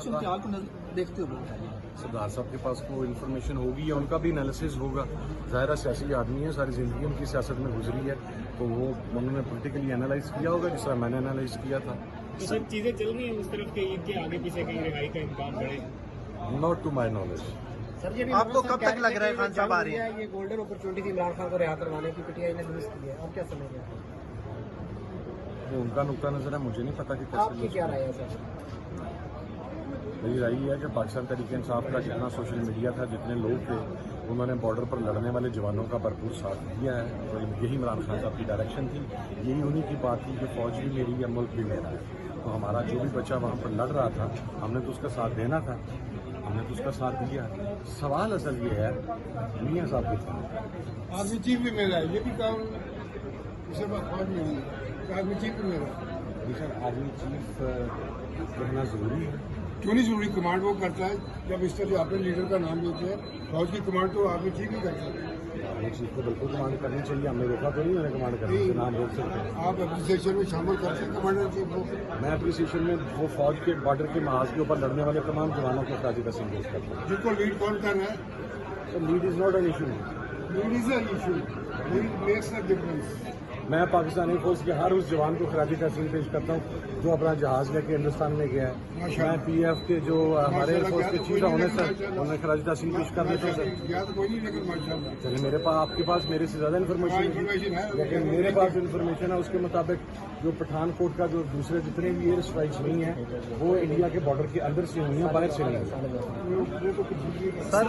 सूरत हाल को देखते हुए सरदार साहब के पास को इन्फॉर्मेशन होगी या उनका भी एनालिसिस होगा। ज़ाहिर सियासी आदमी है, सारी ज़िंदगी उनकी सियासत में गुजरी है, तो वो उन्होंने पॉलिटिकली एनालाइज किया होगा जिस तरह मैंने एनालाइज किया था। तो सर चीजें चल रही हैं उस तरफ के ईद के आगे पीछे कहीं रिहाई का इम्कान बढ़े? Not to my knowledge. Sir ये आपको कब तक लग रहा है खान साहब आ रही है? ये गोल्डन अपॉर्चुनिटी थी इमरान खान को रिहा करवाने की, पीटीआई ने यूज की है, आप क्या समझ रहे हैं? वो उनका नुक्ता नजर है, मुझे नहीं पता कि आपकी क्या राय है सर? मेरी राय है कि पाकिस्तान तहरीक इंसाफ का जितना सोशल मीडिया था, जितने लोग थे, उन्होंने बॉर्डर पर लड़ने वाले जवानों का भरपूर साथ दिया है और यही इमरान खान साहब की डायरेक्शन थी, यही उन्हीं की बात थी कि फौज भी मेरी है, मुल्क भी मेरा है। तो हमारा जो भी बच्चा वहाँ पर लड़ रहा था, हमने तो उसका साथ देना था, हमने तो उसका साथ दिया। सवाल असल ये है मियाँ साहब के साथ आर्मी चीफ भी मेरा है, ये भी काम इसे फौज में नहीं है, आर्मी चीफ भी मेरा है। सर आर्मी चीफ कहना ज़रूरी है? क्यों नहीं जरूरी? कमांड वो करता है। जब इस तरह अपने लीडर का नाम लेते हैं, फौज की कमांड तो आर्मी चीफ ही करता है। आर्मी चीफ को बिल्कुल कमांड करनी चाहिए, हमने रोका तो नहीं, उन्हें कमांड करने से नाम रोक सकते हैं। आप एप्रिसिएशन में शामिल करते हैं कमांडर चीफ को? मैं एप्रिसिएशन में वो फौज के बॉर्डर के महाज के ऊपर लड़ने वाले तमाम जवानों को खराज तहसीन पेश करता हूँ। जिनको लीड कौन कर रहा है? तो lead is not an issue. Lead is an issue, lead makes a difference. मैं पाकिस्तानी फौज के हर उस जवान को खराज तहसीन पेश करता हूँ जो अपना जहाज लेके हिंदुस्तान में गया है। मैं PF के जो हमारे एयरफोर्स के चीफ होने सर, उन्हें खराज तहसीन पेश कर देते हैं सर। याद कोई नहीं, लेकिन माशाल्लाह चलिए मेरे पास, आपके पास मेरे से ज़्यादा इन्फॉर्मेशन है, लेकिन मेरे पास इन्फॉर्मेशन है उसके मुताबिक जो पठानकोट का जो दूसरे जितने भी एयर स्ट्राइक्स हुई हैं वो इंडिया के बॉर्डर के अंदर से हुई हैं, बाहर से नहीं हुई। सर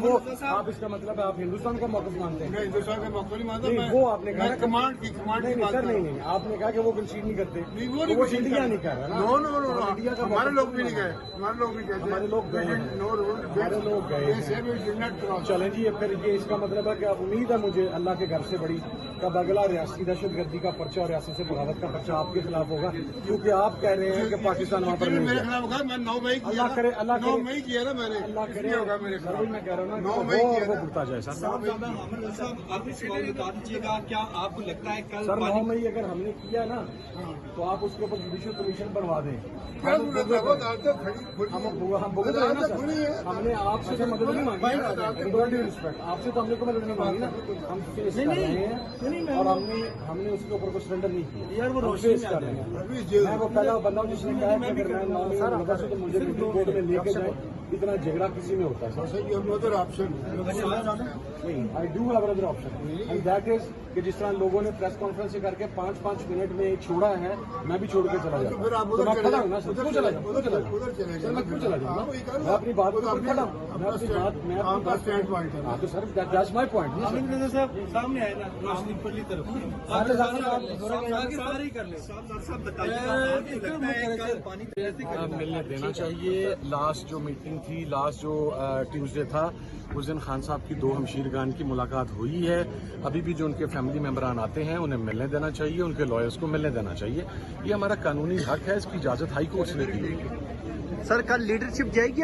वो आप इसका मतलब है आप हिंदुस्तान का मौक़िफ़ मानते हैं? मैं हिंदुस्तान का मौका नहीं मानता। नहीं, वो आपने कहा कमांड की सर नहीं, आपने कहा कि वो कंसीड नहीं करते। नहीं, वो तो नहीं इंडिया नहीं कर रहा ना। नो नो नो, इंडिया का हमारे लोग भी नहीं गए, हमारे लोग भी गए, हमारे लोग गए हैं। हमारे लोग गए हैं। चलें जी, फिर ये इसका मतलब है कि अब उम्मीद है मुझे अल्लाह के घर से बड़ी कब अगला रियासती दहशतगर्दी का पर्चा और रियासत से बगावत का पर्चा आपके खिलाफ होगा, क्योंकि आप कह रहे हैं कि पाकिस्तान वहाँ पर नहीं मेरे गया। खिलाफ होगा। मैं 9 मई अल्लाह करे, 9 मई किया ना मैंने, अल्लाह करे होगा मेरे सर, खिलाफ। मैं कह रहा हूँ ना 9 वो मई और किया वो ना। भुगता जाए सर। आप इस सवाल बता दीजिएगा, क्या आपको लगता है कल सर 9 मई अगर हमने किया ना तो आप उसके ऊपर जुडिशियल कमीशन बनवा दें। हम भुगत रहे हैं ना सर, हमने आपसे तो मदद नहीं मांगी, रिस्पेक्ट आपसे तो हमने को मदद नहीं मांगी ना, हम फेस कर रहे हैं और हमने उसके ऊपर कोई सरेंडर नहीं किया यार, वो फेस कर रहे हैं। मैं वो पहला बंदा हूँ जिसने कहा कि अगर मैं 9 मई से तो मुझे कोर्ट में लेके जाए, इतना झगड़ा किसी में होता है sir. I do have another option and that is कि जिस तरह लोगों ने प्रेस कॉन्फ्रेंस करके 5-5 मिनट में छोड़ा है, मैं भी छोड़ के चला जाऊँ। तो मैं खड़ा हूँ ना सर, क्यों चला जाऊँ? सर मैं क्यों चला जाऊँ? मैं अपनी बात को खड़ा हूँ, मैं अपनी बात हाँ तो सर दैट्स माय पॉइंट। सामने आए ना रोशनी पल्ली तरफ मिलने देना चाहिए। लास्ट जो मीटिंग थी, लास्ट जो ट्यूसडे था, उस दिन खान साहब की 2 हमशीरगान की मुलाकात हुई है। अभी भी जो उनके फैमिली मेम्बरान आते हैं उन्हें मिलने देना चाहिए, उनके लॉयर्स को मिलने देना चाहिए। ये हमारा कानूनी हक है, इसकी इजाज़त हाई कोर्ट ने दी है। सर कल लीडरशिप जाएगी।